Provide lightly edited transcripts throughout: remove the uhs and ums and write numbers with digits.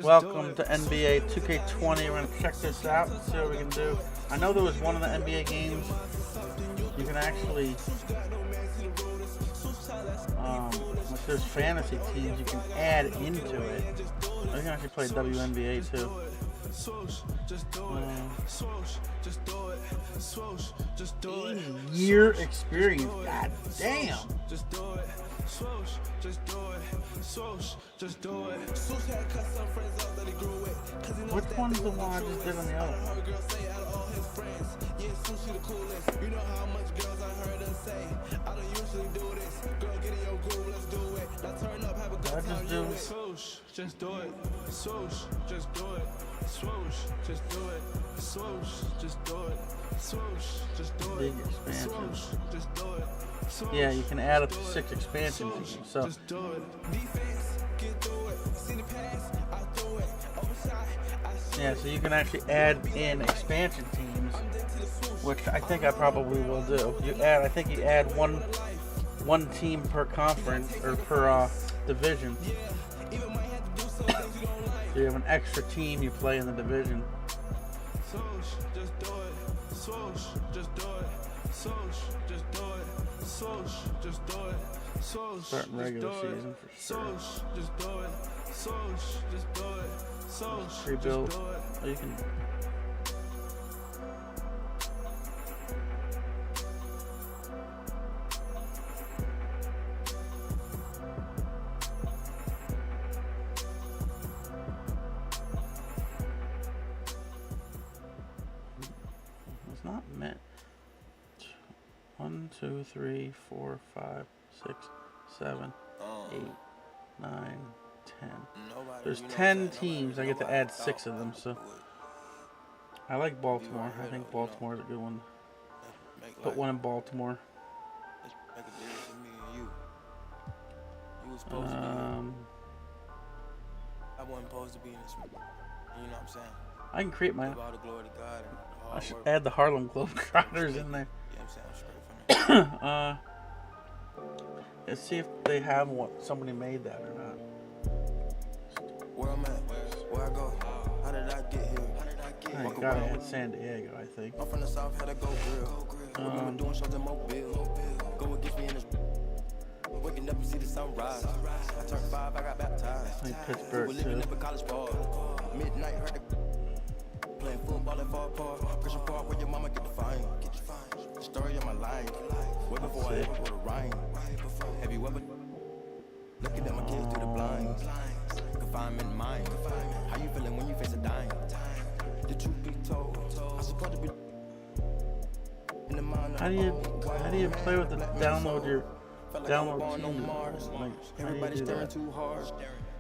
Welcome to NBA 2K20. We're going to check this out and see what we can do. I know there was one of the NBA games you can actually, like there's fantasy teams you can add into it. I can actually play WNBA too. Year experience. God damn. Which one's the one I just did on the other one? I just do swoosh, just do it, swoosh, just do it, swoosh, just do it, swoosh, just do it, swoosh, just do it, swoosh, just do it. Yeah, you can add up to 6 expansion teams. So yeah, so you can actually add in expansion teams, which I think I probably will do. I think you add one team per conference or per division. So you have an extra team you play in the division. Starting regular season for sure. Rebuild. Oh, you can. It's not meant. 1, 2, 3, 4, 5, 6, 7, 8, 9, 10. There's 10 teams. I get to add 6 of them. So I like Baltimore. I think Baltimore is a good one. Put one in Baltimore. I wasn't supposed to be in this. You know what I'm saying? I can create my. I should add the Harlem Globetrotters in there. Let's see if they have somebody made that or not. Where I'm at, where I go, how did I get here? I gotta add San Diego, I think. I'm from the south, had to go grill. Remember doing shows in Mobile. Go against me in this. Waking up and see the sunrise. I turned 5, I got baptized. I think Pittsburgh we were living up a college ball. Midnight, heard the playing football at Fall Park. Christian Park, where your mama get the fine. The story of my life. Way before I ever go to rhyme. Have you ever looking at my kids through the blinds? Confinement in mind. How you feeling when you face a dime? The truth be told, I supposed to be in the mind. How do you play with the download team? Like, everybody staring too hard.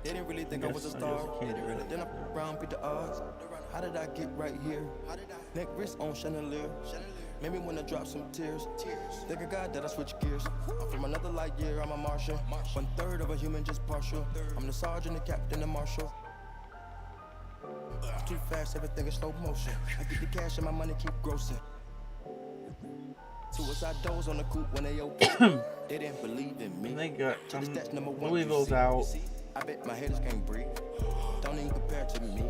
They didn't really think I was a star. Then I around beat the odds. How did I get right here? Neck wrist on chandelier. Made me wanna drop some tears. Thank God that I switch gears. I'm from another light year, I'm a Martian. 1/3 of a human, just partial. I'm the sergeant, the captain, the marshal. Too fast, everything is slow motion. I get the cash and my money keep grossing. Suicide doors on the coupe when they open. They didn't believe in me. They got Louisville's out. I bet my haters can't breathe. Don't even compare to me.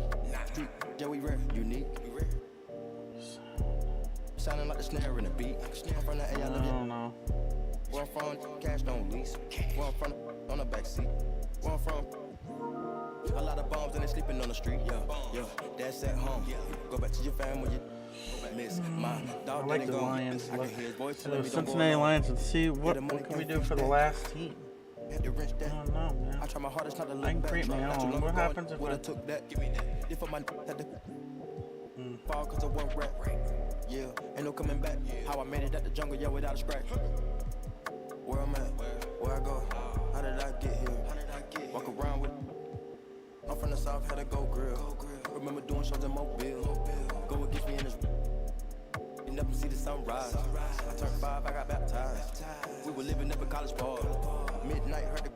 Yeah, we rare, unique. Sounding like the snare in the beat. I'm from the A, I love you. No. Where I'm from, cash don't lease. Where I'm from, on the back seat. Where I'm from, a lot of bombs and they sleeping on the street. Yeah, that's at home. Go back to your family. You miss my dog. I like the Lions. The Cincinnati Lions, and see what can we do for the last team. I don't know, man. I can create my own. What happens if I took that? Fall cause I won't rap. Yeah, ain't no coming back. How I made it at the jungle, yeah, without a scratch. Where I'm at, where I go, how did I get here? Walk around with. I'm from the south, had to go grill. Remember doing shows in Mobile. Go against me in this. You never see the sunrise. I turned 5, I got baptized. We were living up a college ball. Midnight, heard the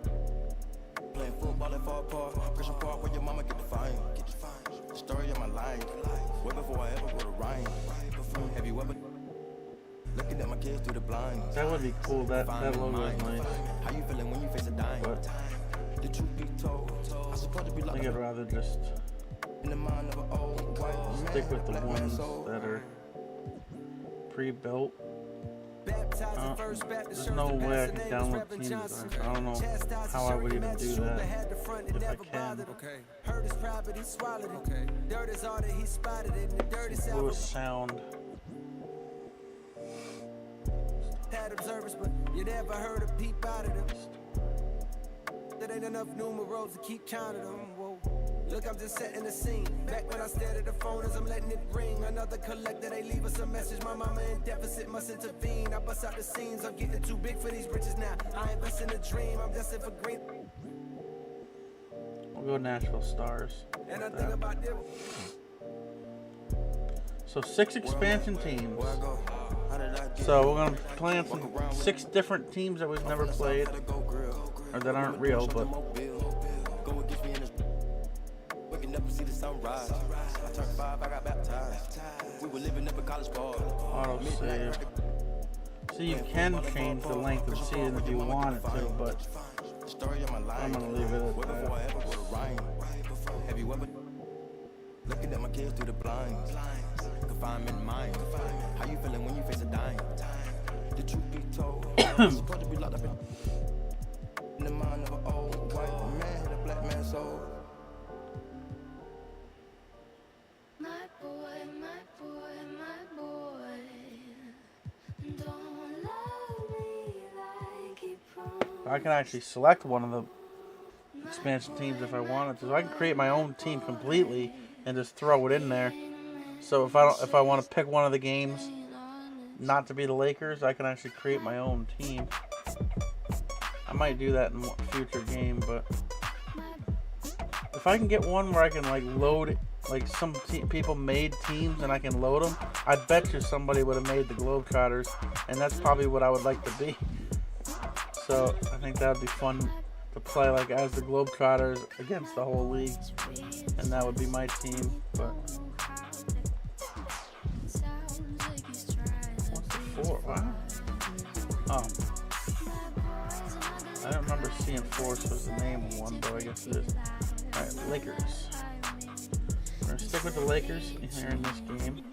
playing football at Fall Park. Christian Park, where your mama get the fine. The story of my life. Way before I ever go to rhyme. Have you ever looking at my kids through the blinds? That would be cool. That logo is nice. How you feeling when you face a dime? I'd rather just stick with the ones that are pre-built. There's no way I can download teams. I don't know how I would even do that if I can. Lewis sound. Had observers, but you never heard a peep out of them. There ain't enough numerals to keep count of them. Whoa. Look, I'm just setting the scene. Back when I stared at the phone as I'm letting it ring. Another collector, they leave us a message. My mama in deficit must intervene. I bust out the scenes. I'm getting too big for these britches now. I invest in a dream. I'm destined for green. We'll go Nashville Stars. And I think about them. So 6 expansion teams. So we're going to play on some 6 different teams that we've never played. Or that aren't real, but... See the sunrise. I turned 5, I got baptized. We were living up a college ball. Auto save. So you can change the length of the season if you wanted to, but I'm gonna leave it at that. Have you ever looking at my kids through the blinds? Confinement mind. How you feeling when you face a dime? The truth be told, supposed to be locked up in the mind of an old white man, hit a black man's soul. I can actually select one of the expansion teams if I wanted to. So I can create my own team completely and just throw it in there. So if I want to pick one of the games not to be the Lakers, I can actually create my own team. I might do that in a future game, but if I can get one where I can like load, like some people made teams and I can load them, I bet you somebody would have made the Globetrotters, and that's probably what I would like to be. So I think that would be fun to play like as the Globetrotters against the whole league, and that would be my team. But what's the 4? Wow. Oh, I don't remember seeing Force was the name of one, but I guess it is. All right, Lakers. We're gonna stick with the Lakers here in this game.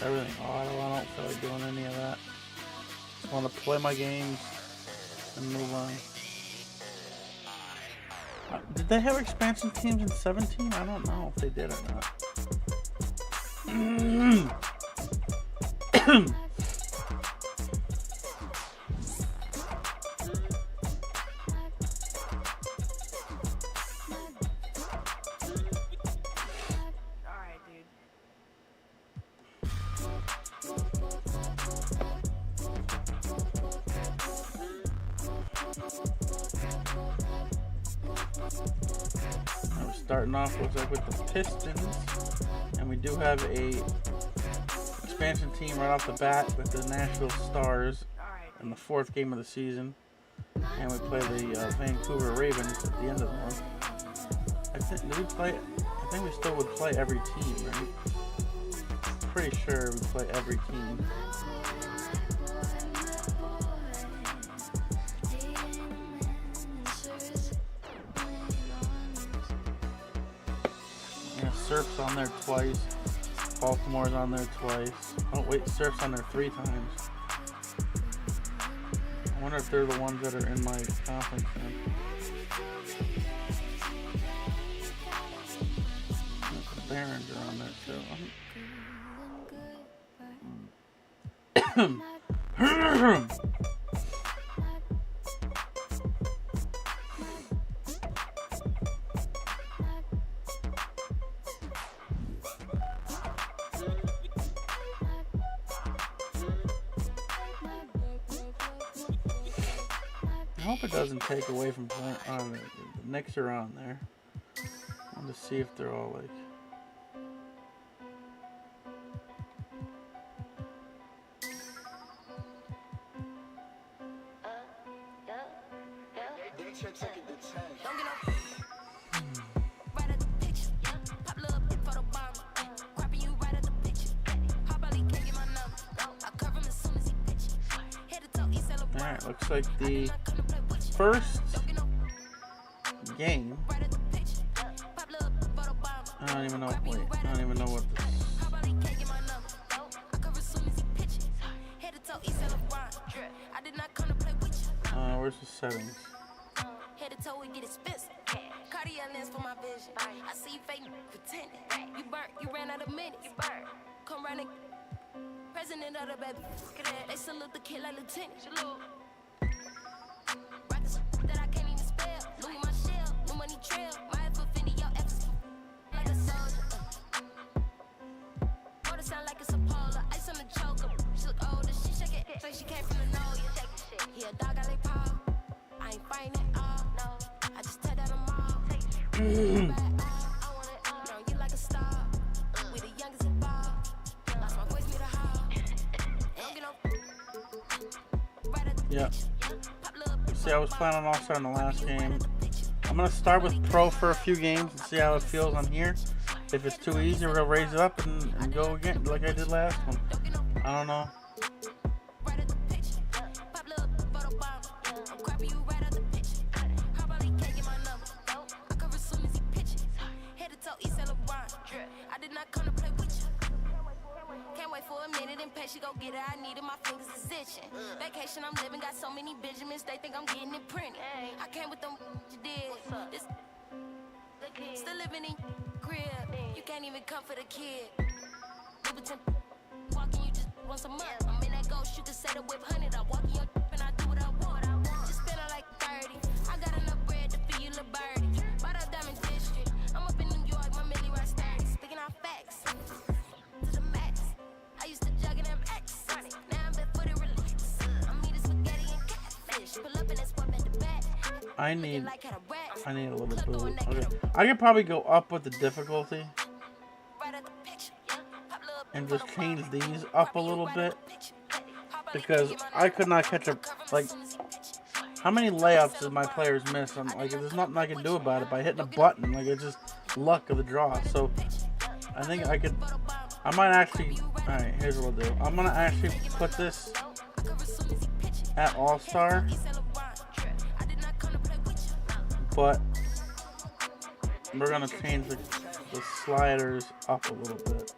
Everything auto, I don't feel like doing any of that. Just want to play my games and move on. Did they have expansion teams in 17? I don't know if they did or not. Starting off looks like with the Pistons, and we do have a expansion team right off the bat with the Nashville Stars in the 4th game of the season, and we play the Vancouver Ravens at the end of the month. I think we still would play every team, right? Pretty sure we play every team. Surf's on there twice. Baltimore's on there twice. Oh wait, Surf's on there 3 times. I wonder if they're the ones that are in my conference then. The Barons are on there too. hope it doesn't take away from playing. The Knicks are on there. I want to see if they're all like. Alright, looks like the first game. I don't even know. Wait, I don't even know what this. Where's the settings? Head to toe and get expensive. Cardio lens for my vision. I see you fake pretending. You burnt, you ran out of minutes. You burnt. Come running. President of the baby. They salute the kid like lieutenant. Salute. Rockets that I can't even spell. Louis my shell, new money trail. My Fendi, your F's like a soldier. Motor sound like it's a polar. Ice on the choker. She look older. She shake it like she came from the know ya. He a dog, I like Paul. I ain't fighting at all. No, I just tell that I'm all. I want it all. Don't get like a star. We the youngest involved. Lost my voice, need a haul. Don't get no. Yeah. See, I was playing on All-Star in the last game. I'm going to start with Pro for a few games and see how it feels on here. If it's too easy, we're going to raise it up and go again like I did last one. I don't know. She go get it, I needed, my fingers is itching. Vacation I'm living, got so many Benjamins, they think I'm getting it printed. I came with them, you did. This still living in crib. You can't even come for the kid. Louboutin walking, you just want some money. I'm in that ghost, you can say the whip 100. I walk in your and I do what I want. Just spend like 30. I got enough bread to feed you, little birdie. Bought a diamond district. I'm up in New York, my milli right sturdy. Speaking out facts. To the max. I used to jug in them X. Now I'm been footed relax. I'm eating spaghetti and catfish. Pull up in that sport at the back. I need a little bit of food. Okay. I could probably go up with the difficulty and just change these up a little bit because I could not catch a like. How many layups did my players miss? I'm like, there's nothing I can do about it by hitting a button. Like, it's just luck of the draw. So I think I could. I might actually. All right, here's what I'll do. I'm gonna actually put this at All-Star, but we're gonna change the sliders up a little bit.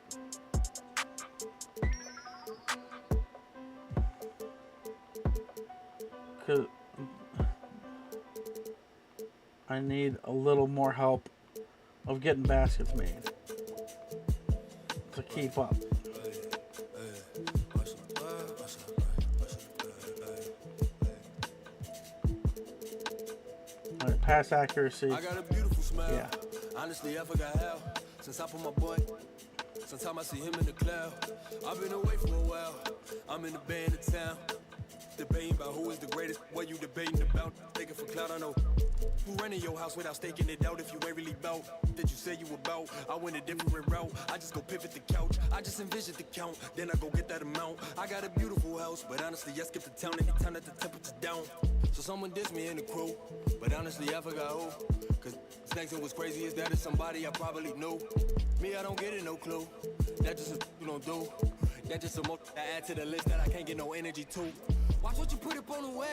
Cause I need a little more help of getting baskets made to keep up. All right, pass accuracy. I got a beautiful smile. Yeah. Honestly, I forgot how. Since I put my boy, sometimes I see him in the cloud. I've been away for a while. I'm in the band of town. Debating about who is the greatest. What you debating about? Thinking for clout, I know. Who ran in your house without staking it out? If you ain't really bout that you say you about, I went a different route. I just go pivot the couch. I just envision the count, then I go get that amount. I got a beautiful house, but honestly, I skip the town anytime that the temperature's down. So someone dissed me in the crew, but honestly, I forgot who. Cause next thing was crazy is that it's somebody I probably knew. Me, I don't get it, no clue. That just you don't do. That just a more I add to the list that I can't get no energy to. Watch what you put up on the web.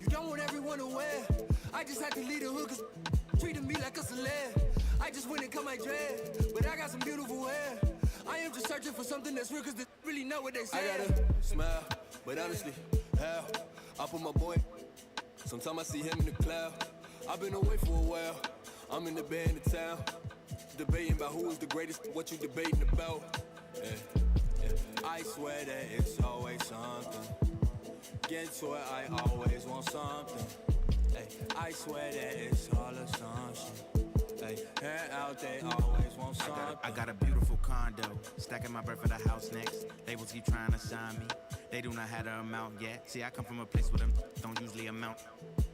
You don't want everyone aware. I just had to lead the hood cause treating me like a celeb. I just went and cut my dread, but I got some beautiful hair. I am just searching for something that's real cause they really know what they say. I gotta smile, but honestly, how? I put my boy. Sometimes I see him in the cloud. I've been away for a while. I'm in the band of town. Debating about who is the greatest, what you debating about. Yeah. I swear that it's always something. Get to it, I always want something. Hey, I swear that it's all assumption. Hey, head out, they always want something. I got a beautiful condo, stacking my bread for the house next. Labels keep trying to sign me. They do not have the amount yet. See, I come from a place where them don't usually amount.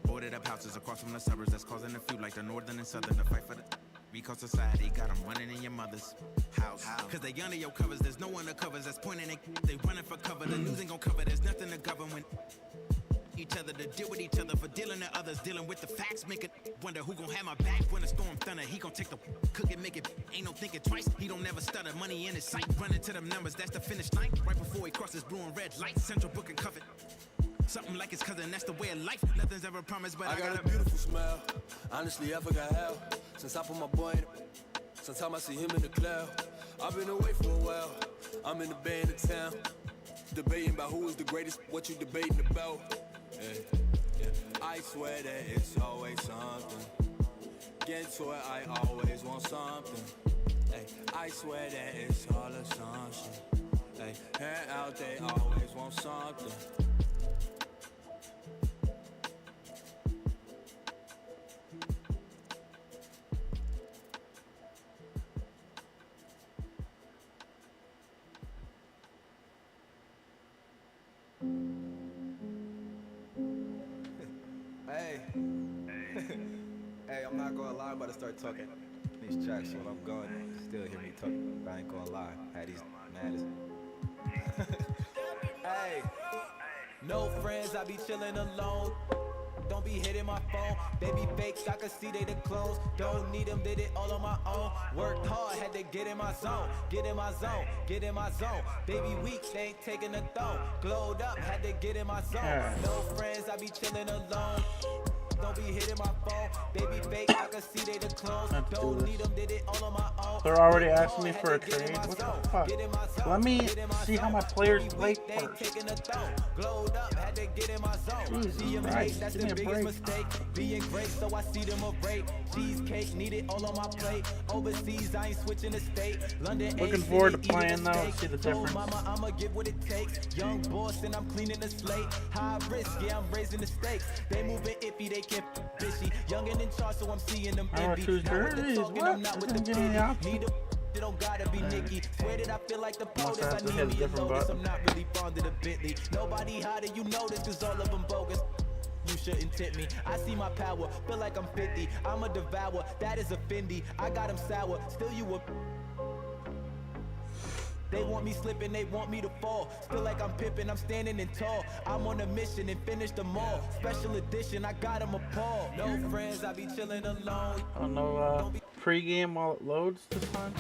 Boarded up houses across from the suburbs that's causing a feud like the northern and southern. The fight for the because society got them running in your mother's house. Cause they under your covers, there's no one that covers that's pointing they running for cover. The news ain't gon' cover, there's nothing to govern when each other to deal with each other for dealing to others, dealing with the facts, make it wonder who gon' have my back when the storm thunder. He gon' take the cook it, make it, ain't no thinking twice. He don't never stutter, money in his sight, running to them numbers, that's the finish line. Right before he crosses blue and red lights, central book and covered. Something like his cousin, that's the way of life. Nothing's ever promised, but I got a beautiful smile. Honestly, I forgot how. Since I put my boy in, sometimes I see him in the cloud. I've been away for a while. I'm in the band of town, debating about who is the greatest. What you debating about? Yeah. I swear that it's always something. Get to it, I always want something. Hey, I swear that it's all assumption. Hey, hand out, they always want something. Hey, I'm not gonna lie, I'm about to start talking these tracks when I'm gone. Still hear me talk, but I ain't gonna lie. Had these matters. Hey, no friends, I be chilling alone. Don't be hitting my phone. They be fakes, I can see they the clones. Don't need them, did it all on my own. Worked hard, had to get in my zone. Get in my zone, get in my zone. Baby weak, they ain't taking a throne. Glowed up, had to get in my zone. No friends, I be chilling alone. Don't be hitting my phone. Baby fake, I can see they the clones. Don't need them, did it all on my own. They're already asking me for a trade. What the fuck? Let me see how my players play first. Jesus Christ, give me a break. Being great, so I see them a break. Cheesecake, need it all on my plate. Overseas, I ain't switching the state. London, looking forward to playing though. See the difference. Mama, I'ma give what it takes. Young boss, and I'm cleaning the slate. High risk, yeah, I'm raising the stakes. They moving iffy, they can't fishy. Young and in charge, so I'm seeing them envy. Not with the talking, I'm not with the pity. Need a it don't gotta be Nicky. Swear that I feel like the POTUS. I need me a Lotus. I'm not really fond of the Bentley. Nobody hotter, you know this, cause all of them bogus. You shouldn't tip me. I see my power, feel like I'm 50. I'm a devourer, that is a Fendi. I got them sour, still you a. They want me slipping, they want me to fall. Feel like I'm pippin', I'm standing in tall. I'm on a mission and finish them all. Special edition, I got them appalled. No friends, I be chilling alone. Oh no, pregame while it loads this time.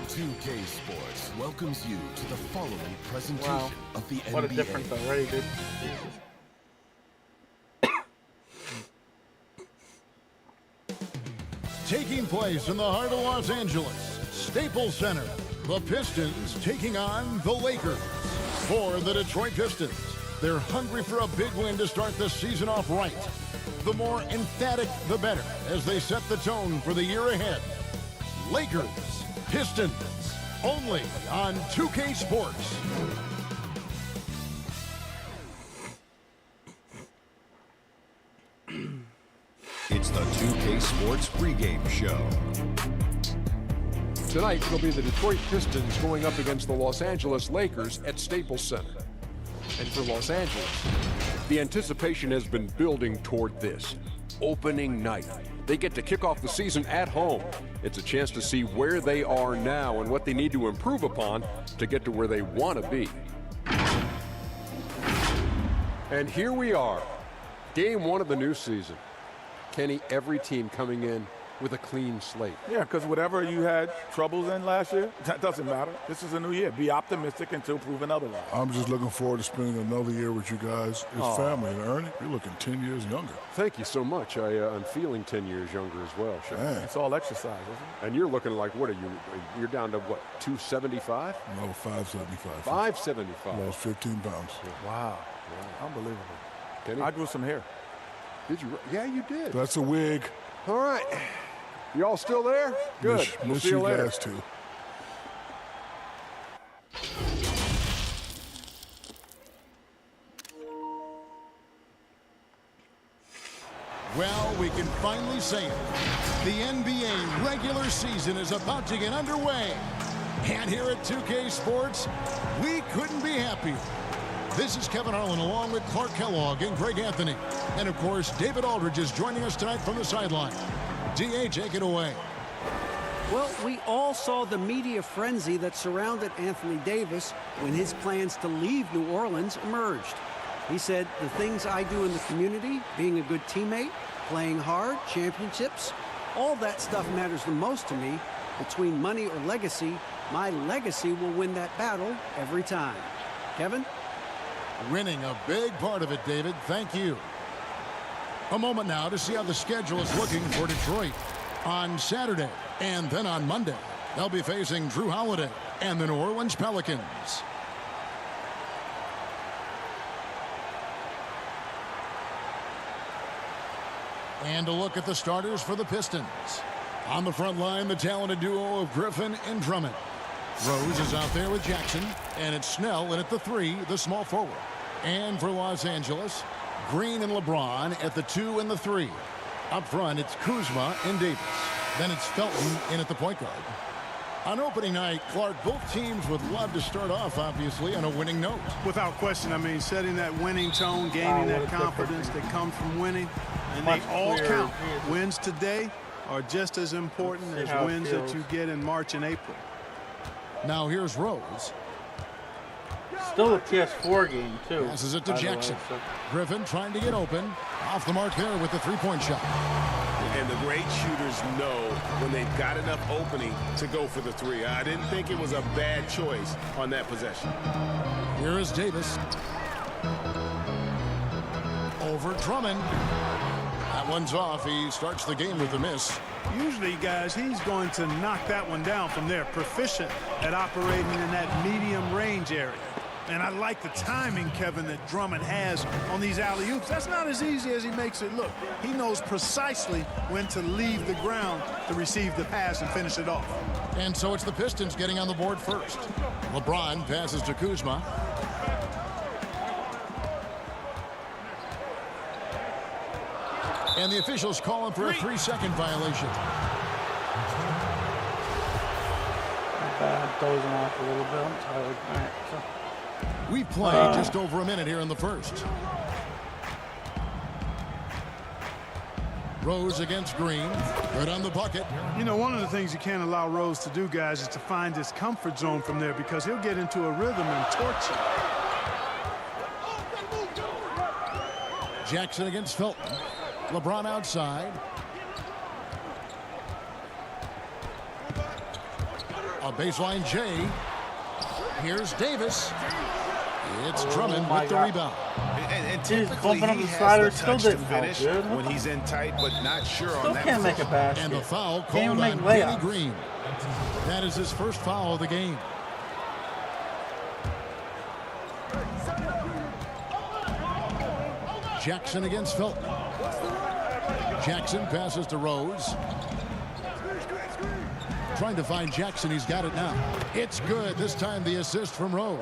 2K Sports welcomes you to the following presentation of the NBA. What a difference already, dude. Jesus. Taking place in the heart of Los Angeles, Staples Center. The Pistons taking on the Lakers. For the Detroit Pistons, they're hungry for a big win to start the season off right. The more emphatic, the better, as they set the tone for the year ahead. Lakers, Pistons, only on 2K Sports. It's the 2K Sports pregame show. Tonight, it'll be the Detroit Pistons going up against the Los Angeles Lakers at Staples Center. And for Los Angeles, the anticipation has been building toward this. Opening night. They get to kick off the season at home. It's a chance to see where they are now and what they need to improve upon to get to where they want to be. And here we are, game one of the new season. Kenny, every team coming in with a clean slate. Yeah, because whatever you had troubles in last year, that doesn't matter. This is a new year. Be optimistic until proven otherwise. I'm just looking forward to spending another year with you guys. It's family. And Ernie, you're looking 10 years younger. Thank you so much. I'm feeling 10 years younger as well. Man. It's all exercise, isn't it? And you're looking like, what are you? You're down to what, 275? No, 575. 575. Lost 15 pounds. Wow. Unbelievable. Kenny? I grew some hair. Did you? Yeah, you did. That's a wig. All right. You all still there? Good. We'll see you later. Guys too. Well, we can finally say it. The NBA regular season is about to get underway. And here at 2K Sports, we couldn't be happier. This is Kevin Harlan along with Clark Kellogg and Greg Anthony. And, of course, David Aldridge is joining us tonight from the sideline. D.A., take it away. Well, we all saw the media frenzy that surrounded Anthony Davis when his plans to leave New Orleans emerged. He said, the things I do in the community, being a good teammate, playing hard, championships, all that stuff matters the most to me. Between money or legacy, my legacy will win that battle every time. Kevin? Winning a big part of it, David. Thank you. A moment now to see how the schedule is looking for Detroit. On Saturday and then on Monday, they'll be facing Drew Holiday and the New Orleans Pelicans. And a look at the starters for the Pistons. On the front line, the talented duo of Griffin and Drummond. Rose is out there with Jackson, and it's Snell in at the 3, the small forward. And for Los Angeles, Green and LeBron at the 2 and the 3. Up front, it's Kuzma and Davis. Then it's Felton in at the point guard. On opening night, Clark, both teams would love to start off, obviously, on a winning note. Without question. I mean, setting that winning tone, gaining that confidence that comes from winning. And they all count. Wins today are just as important as wins that you get in March and April. Now here's Rose. Still a PS4 game, too. Passes it to Jackson. Griffin trying to get open. Off the mark there with the three-point shot. And the great shooters know when they've got enough opening to go for the 3. I didn't think it was a bad choice on that possession. Here is Davis. Over Drummond. That one's off. He starts the game with a miss. Usually, guys, he's going to knock that one down from there. Proficient at operating in that medium range area. And I like the timing, Kevin, that Drummond has on these alley-oops. That's not as easy as he makes it look. He knows precisely when to leave the ground to receive the pass and finish it off. And so it's the Pistons getting on the board first. LeBron passes to Kuzma. And the officials call him for a 3-second violation. I'm dozing off a little bit. I'm tired. All right, so. We've played just over a minute here in the first. Rose against Green. Good on the bucket. You know, one of the things you can't allow Rose to do, guys, is to find his comfort zone from there because he'll get into a rhythm and torch you. Jackson against Felton. LeBron outside. A baseline J. Here's Davis. It's Drummond with the rebound. And typically he has the touch to finish when he's in tight, but not sure on that. Can't make a basket. And the foul called on Danny Green. That is his first foul of the game. Jackson against Felton. Jackson passes to Rose. Trying to find Jackson. He's got it now. It's good. This time the assist from Rose.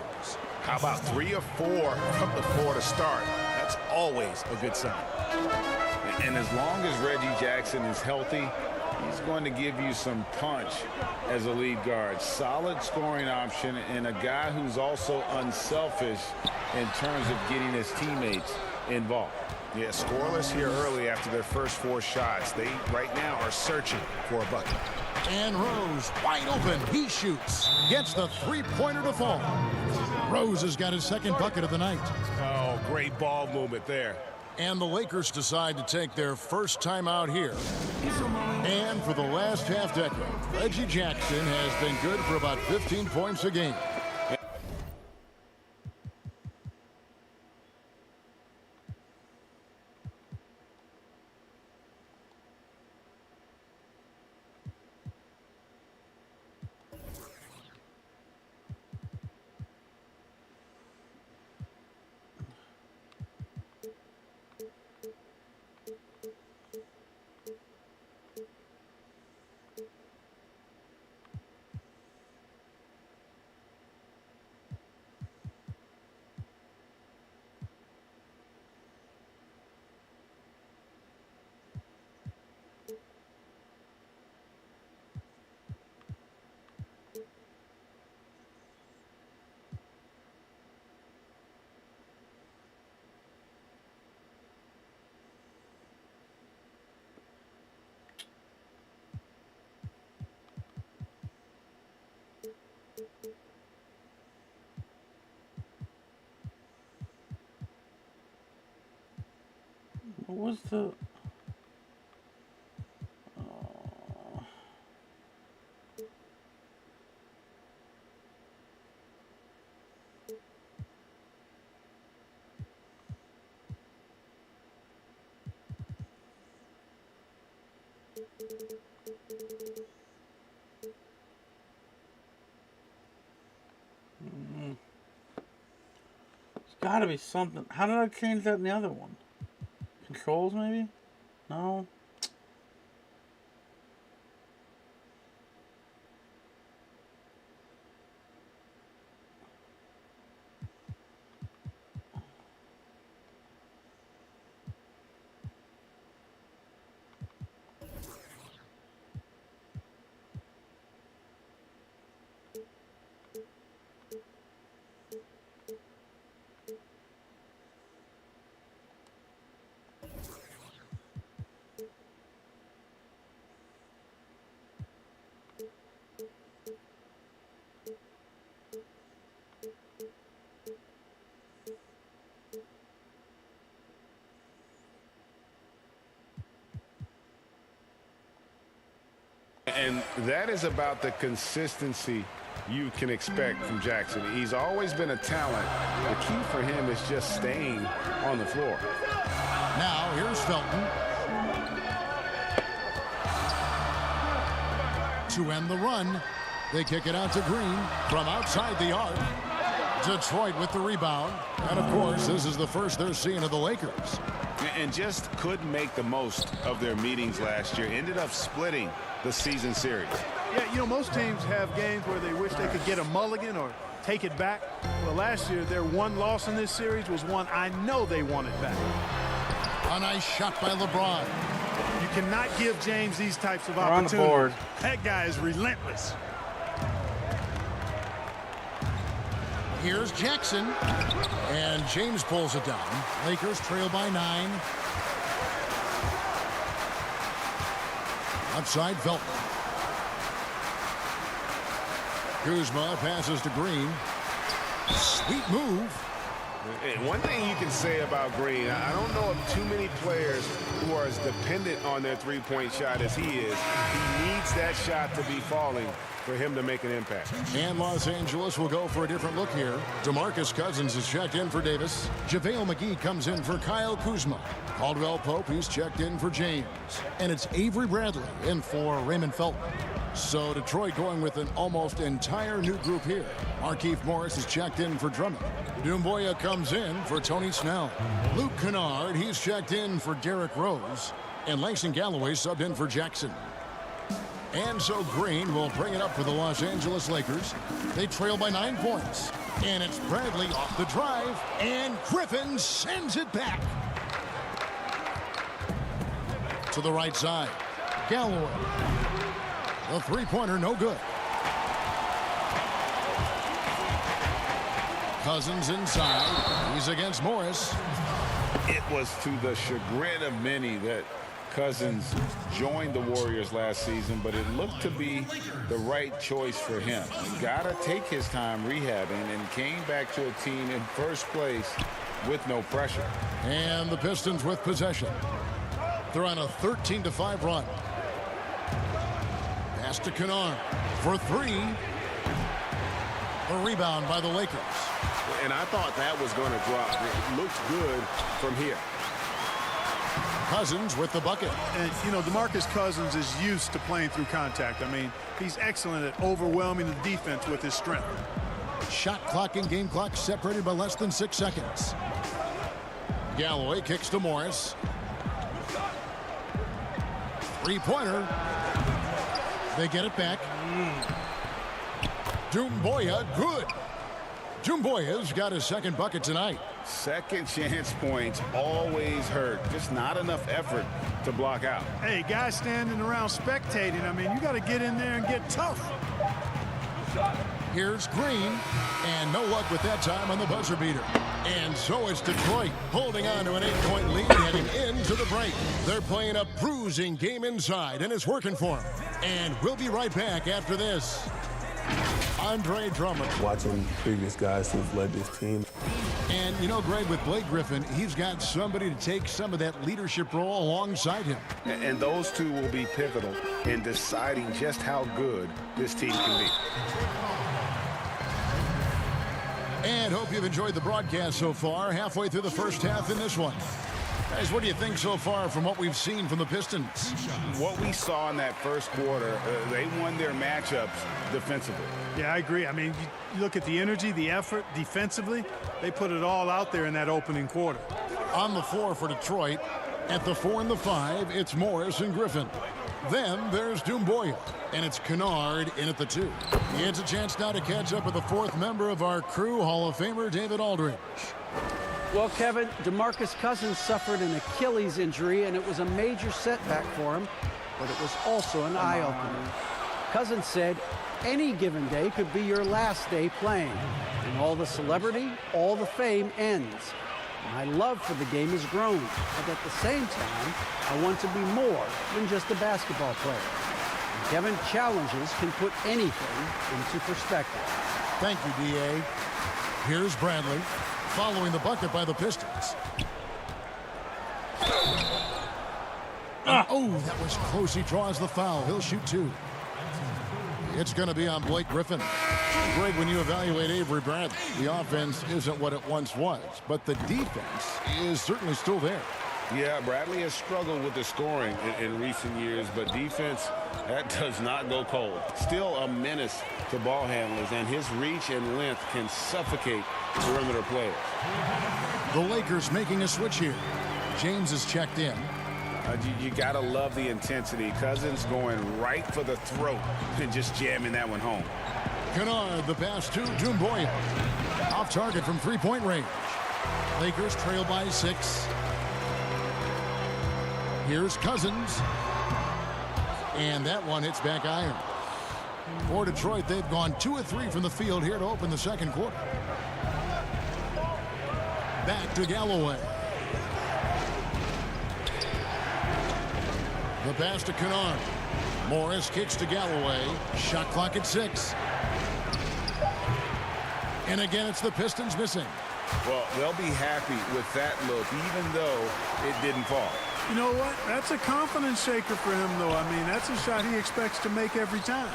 How about 3 or 4 from the floor to start? That's always a good sign. And as long as Reggie Jackson is healthy, he's going to give you some punch as a lead guard. Solid scoring option and a guy who's also unselfish in terms of getting his teammates involved. Yeah, scoreless here early after their first 4 shots. They right now are searching for a bucket. And Rose wide open. He shoots. Gets the three-pointer to fall. Rose has got his second bucket of the night. Oh, great ball movement there. And the Lakers decide to take their first time out here. And for the last half decade, Reggie Jackson has been good for about 15 points a game. What was the... There's gotta be something. How did I change that in the other one? Controls, maybe? No. And that is about the consistency you can expect from Jackson. He's always been a talent. The key for him is just staying on the floor. Now here's Felton. To end the run, they kick it out to Green from outside the arc. Detroit with the rebound. And of course, this is the first they're seeing of the Lakers. And just couldn't make the most of their meetings last year. Ended up splitting the season series. Yeah, you know, most teams have games where they wish they could get a mulligan or take it back. Well, last year, their one loss in this series was one I know they wanted back. A nice shot by LeBron. You cannot give James these types of They're on opportunities. the board. That guy is relentless. Here's Jackson. And James pulls it down. Lakers trail by 9. Outside Felton. Kuzma passes to Green. Sweet move. And one thing you can say about Green, I don't know of too many players who are as dependent on their three-point shot as he is. He needs that shot to be falling for him to make an impact. And Los Angeles will go for a different look here. DeMarcus Cousins is checked in for Davis. JaVale McGee comes in for Kyle Kuzma. Caldwell Pope, he's checked in for James. And it's Avery Bradley in for Raymond Felton. So Detroit going with an almost entire new group here. Markieff Morris is checked in for Drummond. Doumbouya comes in for Tony Snell. Luke Kennard, he's checked in for Derrick Rose. And Langston Galloway subbed in for Jackson. And so Green will bring it up for the Los Angeles Lakers. They trail by 9 points. And it's Bradley off the drive. And Griffin sends it back. To the right side. Galloway. The three-pointer no good. Cousins inside. He's against Morris. It was to the chagrin of many that Cousins joined the Warriors last season, but it looked to be the right choice for him. He got to take his time rehabbing and came back to a team in first place with no pressure. And the Pistons with possession. They're on a 13-5 run. Pass to Kennard for 3. A rebound by the Lakers. And I thought that was going to drop. It looked good from here. Cousins with the bucket. And, you know, DeMarcus Cousins is used to playing through contact. I mean, he's excellent at overwhelming the defense with his strength. Shot clock and game clock separated by less than 6 seconds. Galloway kicks to Morris. Three-pointer. They get it back. Doumbouya, good. Doumbouya's got his second bucket tonight. Second chance points always hurt. Just not enough effort to block out. Hey, guys standing around spectating, I mean, you got to get in there and get tough. Here's Green, and no luck with that time on the buzzer beater. And so it's Detroit holding on to an 8-point lead heading into the break. They're playing a bruising game inside, and it's working for them. And we'll be right back after this. Andre Drummond. Watching previous guys who've led this team, And, you know, Greg, with Blake Griffin, he's got somebody to take some of that leadership role alongside him. And those two will be pivotal in deciding just how good this team can be. And hope you've enjoyed the broadcast so far. Halfway through the first half in this one. Guys, what do you think so far from what we've seen from the Pistons? What we saw in that first quarter, they won their matchups defensively. Yeah, I agree. I mean, you look at the energy, the effort defensively, they put it all out there in that opening quarter. On the floor for Detroit, at the 4 and the 5, it's Morris and Griffin. Then there's Doumbouya, and it's Kennard in at the 2. He has a chance now to catch up with the 4th member of our crew, Hall of Famer David Aldridge. Well, Kevin, DeMarcus Cousins suffered an Achilles injury, and it was a major setback for him, but it was also an eye-opener. Cousins said, any given day could be your last day playing, and all the celebrity, all the fame ends. My love for the game has grown, but at the same time, I want to be more than just a basketball player. And Kevin, challenges can put anything into perspective. Thank you, D.A. Here's Bradley, following the bucket by the Pistons. Oh, that was close. He draws the foul. He'll shoot 2. It's going to be on Blake Griffin. Greg, when you evaluate Avery Bradley, the offense isn't what it once was, but the defense is certainly still there. Yeah, Bradley has struggled with the scoring in recent years, but defense, that does not go cold. Still a menace to ball handlers, and his reach and length can suffocate perimeter players. The Lakers making a switch here. James is checked in. You got to love the intensity. Cousins going right for the throat and just jamming that one home. Kennard, the pass to Doumbouya. Off target from three-point range. Lakers trail by 6. Here's Cousins. And that one hits back iron. For Detroit, they've gone 2 of 3 from the field here to open the second quarter. Back to Galloway. The pass to Kennard. Morris kicks to Galloway. Shot clock at 6. And again, it's the Pistons missing. Well, they'll be happy with that look, even though it didn't fall. You know what? That's a confidence shaker for him, though. I mean, that's a shot he expects to make every time.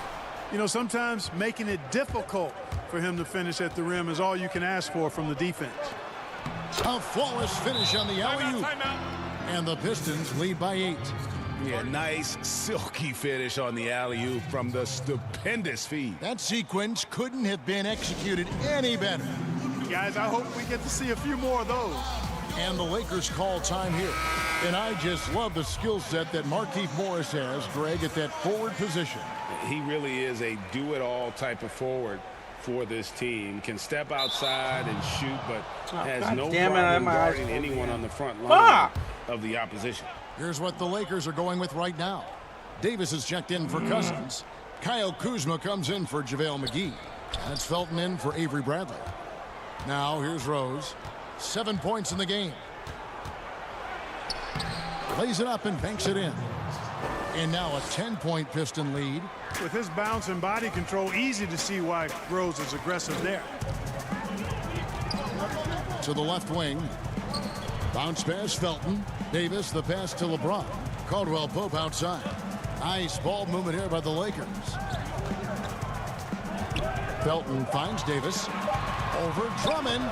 You know, sometimes making it difficult for him to finish at the rim is all you can ask for from the defense. A flawless finish on the alley-oop. And the Pistons lead by 8. Yeah, nice silky finish on the alley-oop from the stupendous feed. That sequence couldn't have been executed any better. Guys, I hope we get to see a few more of those. And the Lakers call time here. And I just love the skill set that Markieff Morris has, Greg, at that forward position. He really is a do-it-all type of forward for this team. Can step outside and shoot, but has no problem guarding anyone on the front line of the opposition. Here's what the Lakers are going with right now. Davis is checked in for Cousins. Kyle Kuzma comes in for JaVale McGee. And it's Felton in for Avery Bradley. Now here's Rose. 7 points in the game. Lays it up and banks it in. And now a 10-point Piston lead. With his bounce and body control, easy to see why Rose is aggressive there. To the left wing. Bounce pass, Felton. Davis, the pass to LeBron. Caldwell Pope outside. Nice ball movement here by the Lakers. Felton finds Davis. Over Drummond.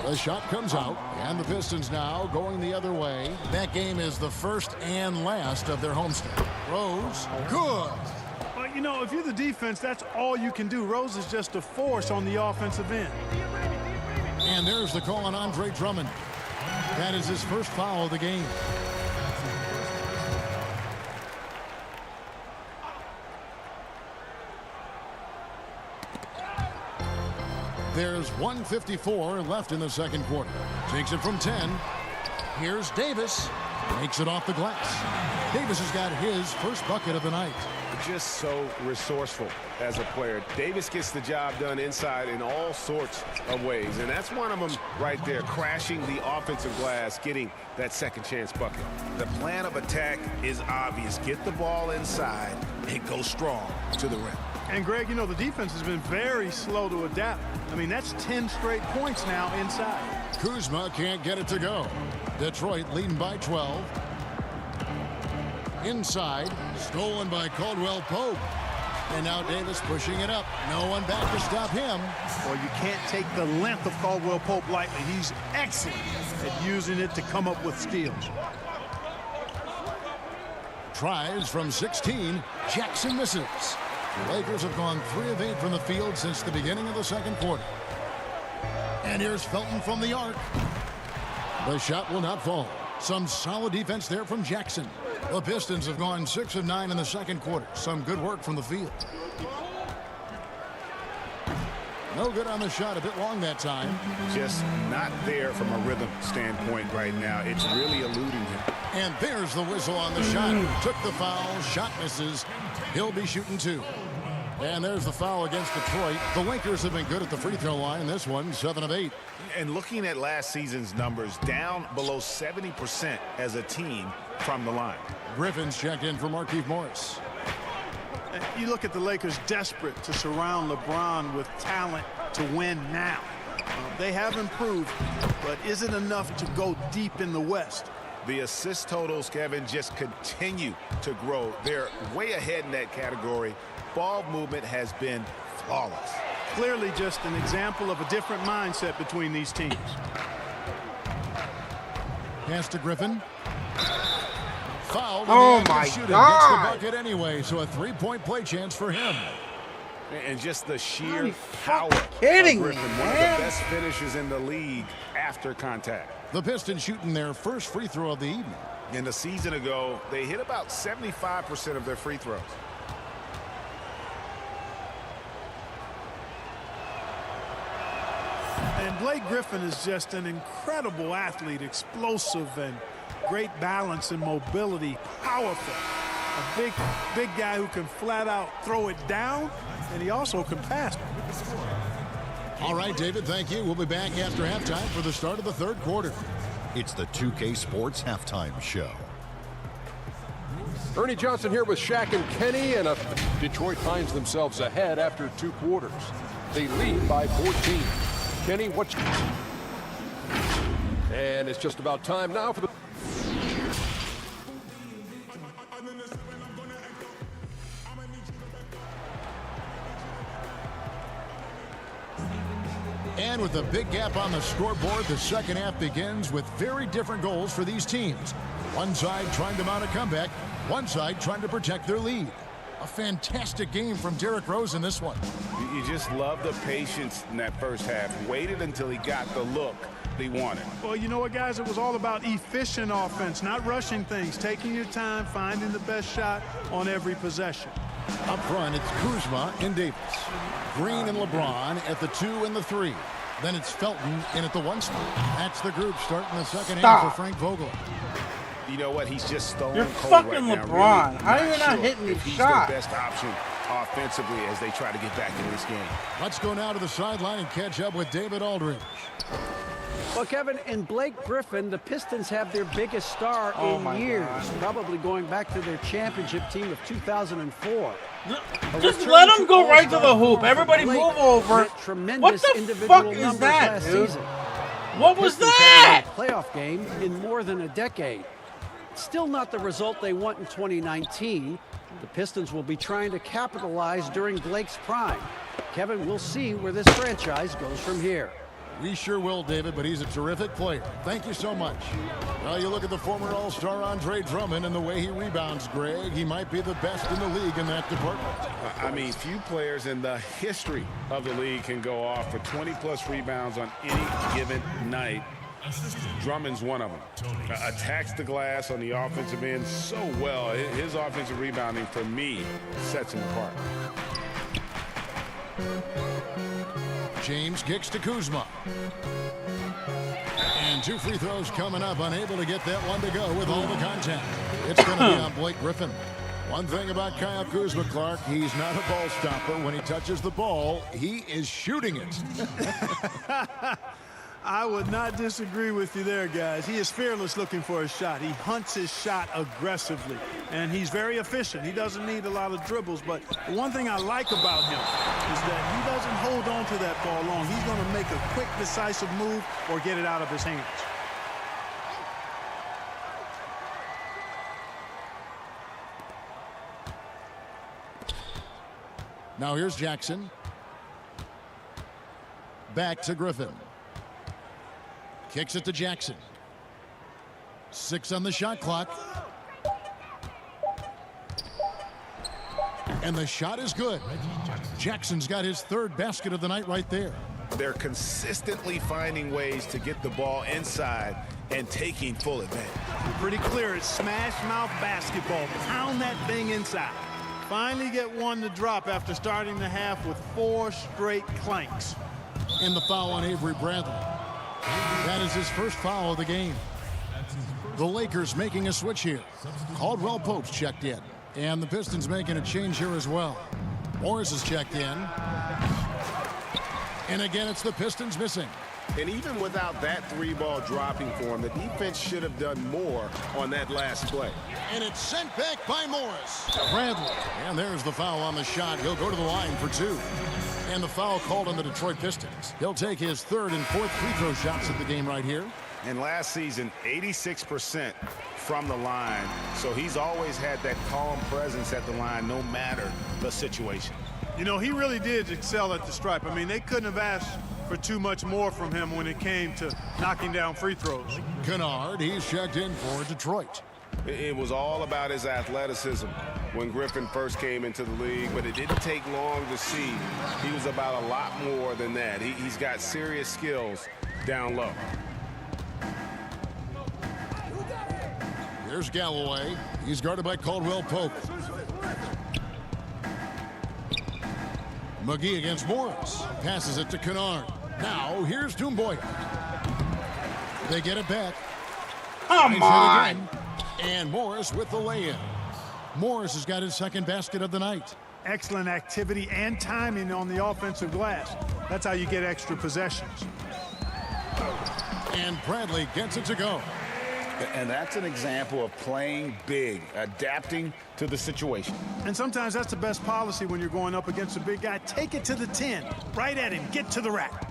The shot comes out, and the Pistons now going the other way. That game is the first and last of their homestand. Rose, good. Well, you know, if you're the defense, that's all you can do. Rose is just a force on the offensive end. And there's the call on Andre Drummond. That is his first foul of the game. There's 1:54 left in the second quarter. Takes it from 10. Here's Davis. Makes it off the glass. Davis has got his first bucket of the night. Just so resourceful as a player. Davis gets the job done inside in all sorts of ways, and that's one of them right there, crashing the offensive glass, getting that second chance bucket. The plan of attack is obvious. Get the ball inside and go strong to the rim. And Greg, you know, the defense has been very slow to adapt. I mean, that's 10 straight points now inside. Kuzma can't get it to go. Detroit leading by 12. Inside, stolen by Caldwell Pope. And now Davis pushing it up. No one back to stop him. Well, you can't take the length of Caldwell Pope lightly. He's excellent at using it to come up with steals. Tries from 16. Jackson misses. The Lakers have gone 3 of 8 from the field since the beginning of the second quarter. And here's Felton from the arc. The shot will not fall. Some solid defense there from Jackson. The Pistons have gone 6 of 9 in the second quarter. Some good work from the field. No good on the shot. A bit long that time. Just not there from a rhythm standpoint right now. It's really eluding him. And there's the whistle on the shot. Took the foul. Shot misses. He'll be shooting 2. And there's the foul against Detroit. The Lakers have been good at the free throw line. This one, 7 of 8. And looking at last season's numbers, down below 70% as a team from the line. Griffin's checked in for Markieff Morris. You look at the Lakers desperate to surround LeBron with talent to win now. They have improved, but is it enough to go deep in the West? The assist totals, Kevin, just continue to grow. They're way ahead in that category. Ball movement has been flawless. Clearly just an example of a different mindset between these teams. Pass to Griffin. Foul. Oh my God! Gets the bucket anyway, so a 3-point play chance for him. And just the sheer power kidding of Griffin, me, one of man. the best finishers in the league after contact. The Pistons shooting their first free throw of the evening. And a season ago, they hit about 75% of their free throws. And Blake Griffin is just an incredible athlete, explosive and great balance and mobility, powerful. A big guy who can flat out throw it down, and he also can pass. All right, David, thank you. We'll be back after halftime for the start of the third quarter. It's the 2K Sports Halftime Show. Ernie Johnson here with Shaq and Kenny, and Detroit finds themselves ahead after 2 quarters. They lead by 14. Kenny, what's... And it's just about time now for the... And with a big gap on the scoreboard, the second half begins with very different goals for these teams. One side trying to mount a comeback, one side trying to protect their lead. A fantastic game from Derrick Rose in this one. You just love the patience in that first half. Waited until he got the look he wanted. Well, you know what, guys? It was all about efficient offense, not rushing things, taking your time, finding the best shot on every possession. Up front, it's Kuzma and Davis. Green and LeBron at the 2 and the 3. Then it's Felton in at the 1 spot. That's the group starting the second half for Frank Vogel. You know what? He's just stone You're cold fucking right now. LeBron. Really How are you not hitting if these he's shots? their best option offensively as they try to get back in this game. Let's go now to the sideline and catch up with David Aldridge. Well, Kevin, in Blake Griffin, the Pistons have their biggest star in years, probably going back to their championship team of 2004. Just let him go right to the hoop. Everybody move over. What the fuck is that, dude? What was that? Playoff game in more than a decade. Still not the result they want in 2019. The Pistons will be trying to capitalize during Blake's prime. Kevin, we'll see where this franchise goes from here. We sure will, David, but he's a terrific player. Thank you so much. Well, you look at the former All-Star Andre Drummond and the way he rebounds, Greg. He might be the best in the league in that department. I mean, few players in the history of the league can go off for 20-plus rebounds on any given night. Drummond's one of them. Attacks the glass on the offensive end so well. His offensive rebounding, for me, sets him apart. James kicks to Kuzma. And 2 free throws coming up. Unable to get that one to go with all the contact. It's going to be on Blake Griffin. One thing about Kyle Kuzma, Clark, he's not a ball stopper. When he touches the ball, he is shooting it. I would not disagree with you there, guys. He is fearless looking for his shot. He hunts his shot aggressively, and he's very efficient. He doesn't need a lot of dribbles, but the one thing I like about him is that he doesn't hold on to that ball long. He's going to make a quick, decisive move or get it out of his hands. Now here's Jackson. Back to Griffin. Kicks it to Jackson. 6 on the shot clock. And the shot is good. Jackson's got his 3rd basket of the night right there. They're consistently finding ways to get the ball inside and taking full advantage. Pretty clear, it's smash mouth basketball. Pound that thing inside. Finally get one to drop after starting the half with 4 straight clanks. And the foul on Avery Bradley. That is his first foul of the game. The Lakers making a switch here. Caldwell Pope's checked in. And the Pistons making a change here as well. Morris is checked in. And again, it's the Pistons missing. And even without that 3-ball dropping for him, the defense should have done more on that last play. And it's sent back by Morris. Bradley. And there's the foul on the shot. He'll go to the line for 2. And the foul called on the Detroit Pistons. He'll take his 3rd and 4th free throw shots of the game right here. And last season, 86% from the line. So he's always had that calm presence at the line no matter the situation. You know, he really did excel at the stripe. I mean, they couldn't have asked for too much more from him when it came to knocking down free throws. Kennard, he's checked in for Detroit. It was all about his athleticism when Griffin first came into the league, but it didn't take long to see he was about a lot more than that. He's got serious skills down low. Here's Galloway. He's guarded by Caldwell Pope. McGee against Morris. Passes it to Kennard. Now, here's Doumbouya. They get it back. Come on! And Morris with the lay-in. Morris has got his 2nd basket of the night. Excellent activity and timing on the offensive glass. That's how you get extra possessions. And Bradley gets it to go. And that's an example of playing big, adapting to the situation. And sometimes that's the best policy when you're going up against a big guy. Take it to the 10. Right at him. Get to the rack.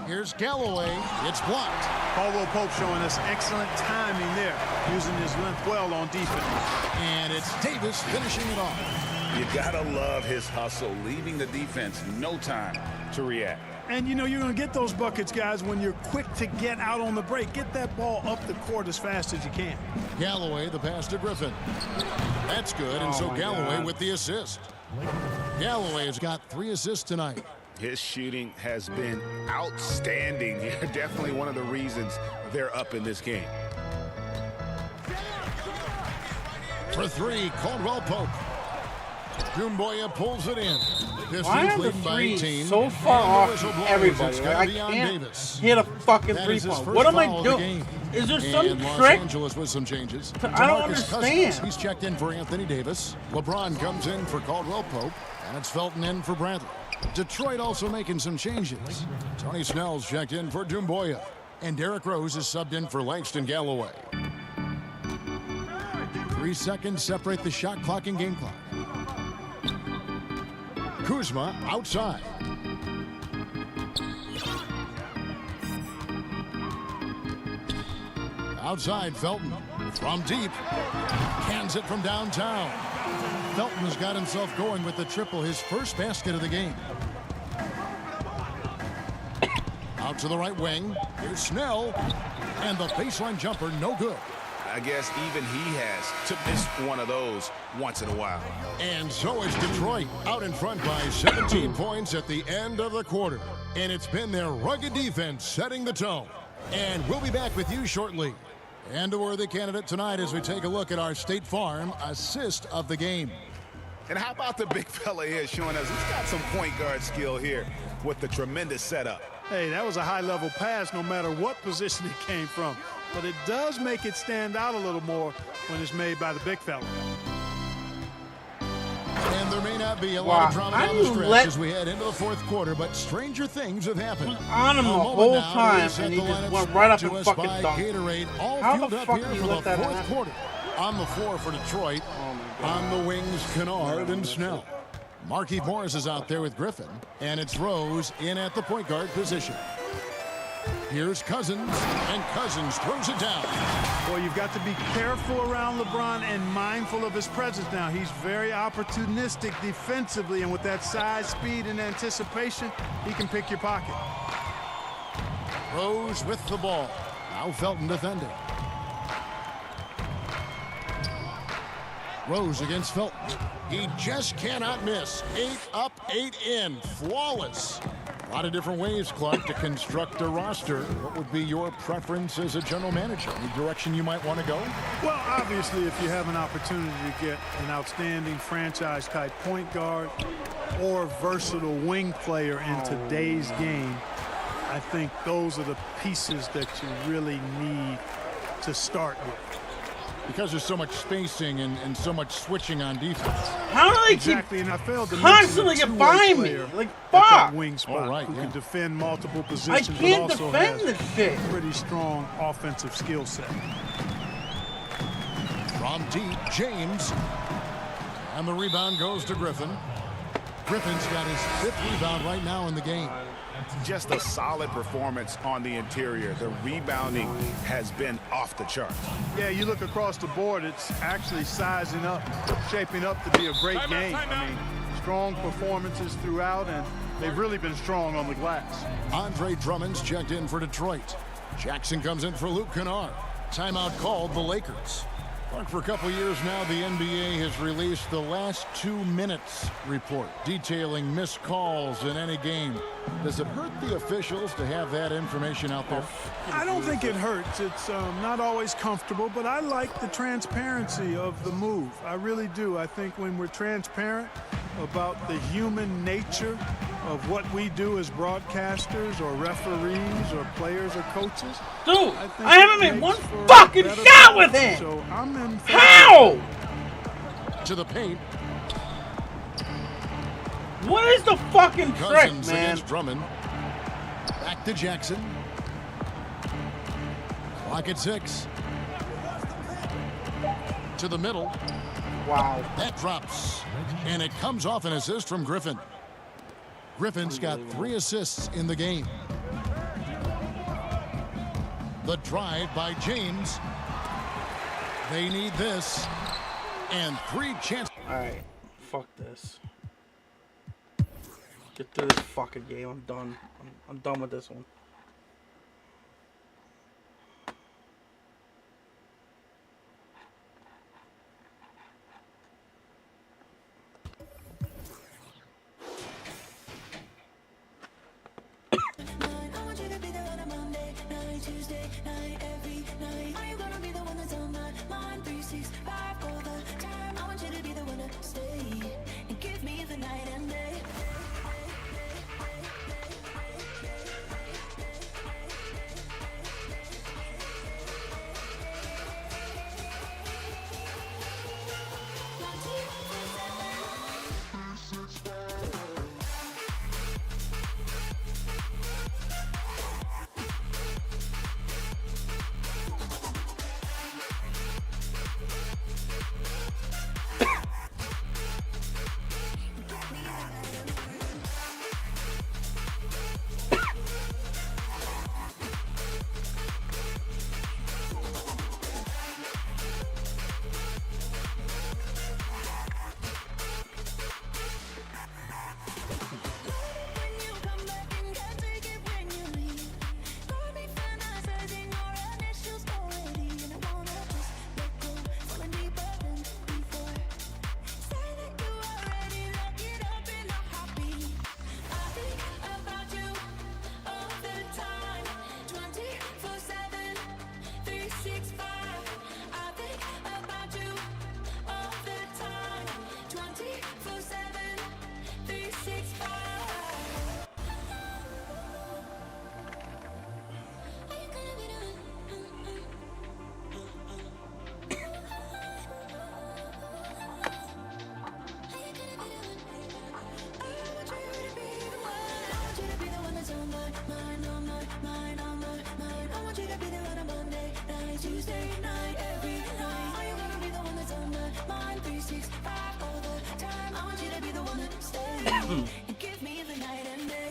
Here's Galloway. It's blocked. Caldwell Pope showing us excellent timing there, using his length well on defense. And it's Davis finishing it off. You gotta love his hustle, leaving the defense no time to react. And, you know, you're going to get those buckets, guys, when you're quick to get out on the break. Get that ball up the court as fast as you can. Galloway, the pass to Griffin. That's good, and so Galloway with the assist. Galloway has got 3 assists tonight. His shooting has been outstanding here. Definitely one of the reasons they're up in this game. For 3, Caldwell Pope. Doumbouya pulls it in. Why are the threes so far off everybody? I can't hit a fucking 3-point. What am I doing? Is there some Los trick? Angeles with some changes. I don't understand. He's checked in for Anthony Davis. LeBron comes in for Caldwell Pope. And it's Felton in for Bradley. Detroit also making some changes. Tony Snell's checked in for Doumbouya. And Derrick Rose is subbed in for Langston Galloway. 3 seconds separate the shot clock and game clock. Kuzma outside. Outside, Felton. From deep. Cans it from downtown. Felton has got himself going with the triple, his first basket of the game. Out to the right wing. Here's Snell. And the baseline jumper, no good. I guess even he has to miss one of those once in a while. And so is Detroit, out in front by 17 points at the end of the quarter. And it's been their rugged defense setting the tone. And we'll be back with you shortly. And a worthy candidate tonight as we take a look at our State Farm assist of the game. And how about the big fella here showing us he's got some point guard skill here with the tremendous setup. Hey, that was a high-level pass no matter what position it came from. But it does make it stand out a little more when it's made by the big fella. And And there may not be a lot of drama How down do the you stretch let- as we head into the fourth quarter, but stranger things have happened. On him the A moment whole now time, to set and he the just lineups went right up to and us fucking by dunked. Gatorade, all How fueled the up fuck here do you for let the that fourth happen? quarter. On the floor for Detroit, on the wings, Kennard and Snell. Markieff Morris is out there with Griffin, and it's Rose in at the point guard position. Here's Cousins, and Cousins throws it down. Boy, you've got to be careful around LeBron and mindful of his presence now. He's very opportunistic defensively, and with that size, speed, and anticipation, he can pick your pocket. Rose with the ball. Now Felton defending. Rose against Felton. He just cannot miss. 8 up, 8 in. Flawless. A lot of different ways, Clark, to construct a roster. What would be your preference as a general manager? Any direction you might want to go? Well, obviously, if you have an opportunity to get an outstanding franchise-type point guard or versatile wing player in today's game, I think those are the pieces that you really need to start with. Because there's so much spacing and so much switching on defense. How do they Exactly, and I failed to constantly mention get a by two-way me? player Like, at that fuck! wing spot right, who yeah. can defend multiple I positions, can't but also defend has this shit. a pretty strong offensive skill set. From deep, James. And the rebound goes to Griffin. Griffin's got his 5th rebound right now in the game. Just a solid performance on the interior. The rebounding has been off the charts. Yeah, you look across the board, it's actually sizing up, shaping up to be a great game. I mean, strong performances throughout, and they've really been strong on the glass. Andre Drummond's checked in for Detroit. Jackson comes in for Luke Kennard. Timeout called the Lakers. Clark, for a couple years now, the NBA has released the last 2 minutes report detailing missed calls in any game. Does it hurt the officials to have that information out there? I don't think it hurts. It's not always comfortable, but I like the transparency of the move. I really do. I think when we're transparent about the human nature of what we do as broadcasters or referees or players or coaches. Dude, think I haven't it made makes one for a fucking better shot with product. it! So I'm in favor. How? To the paint. What is the fucking trick, Cousins man? against Drummond. Back to Jackson. Clock at 6. To the middle. Wow. That drops. And it comes off an assist from Griffin. Griffin's got 3 assists in the game. The drive by James. They need this. And 3 chances. Alright. Fuck this. Get through this fucking game. I'm done. I'm done with this one. 365 all the time. I want you to be the one to stay and give me the night and day.